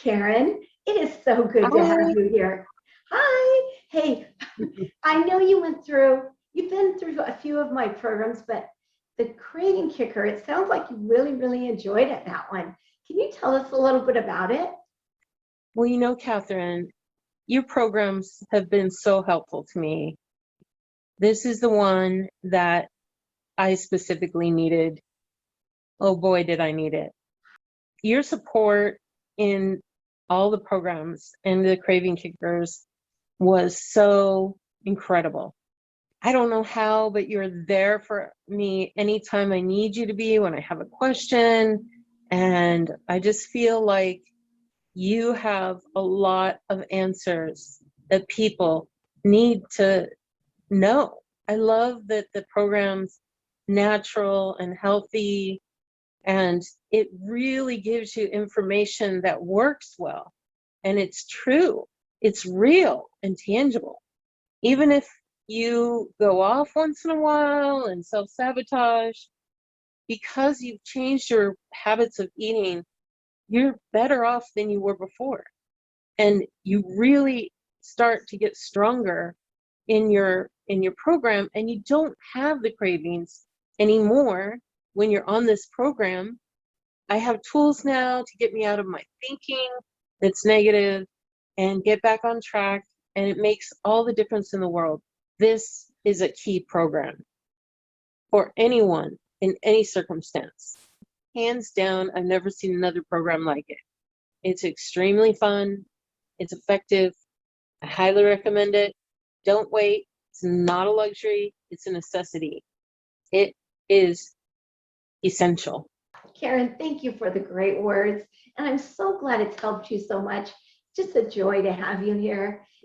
Karyn. It is so good to have Hi. you here. Hi. Hey, I know you've been through a few of my programs, but the Craving Kicker, it sounds like you really, really enjoyed it, that one. Can you tell us a little bit about it? Well, Catherine, your programs have been so helpful to me. This is the one that I specifically needed. Oh boy, did I need it. Your support in all the programs and the Craving Kickers was so incredible. I don't know how, but you're there for me anytime I need you to be, when I have a question. And I just feel like you have a lot of answers that people need to know. I love that the program's natural and healthy, and it really gives you information that works well, and it's true, it's real and tangible. Even if you go off once in a while and self-sabotage, because you've changed your habits of eating, you're better off than you were before. And you really start to get stronger in your program, and you don't have the cravings anymore when you're on this program. I have tools now to get me out of my thinking that's negative and get back on track, and it makes all the difference in the world. This is a key program for anyone in any circumstance. Hands down, I've never seen another program like it. It's extremely fun. It's effective. I highly recommend it. Don't wait. It's not a luxury. It's a necessity. It is essential. Karyn, thank you for the great words. And I'm so glad it's helped you so much. Just a joy to have you here.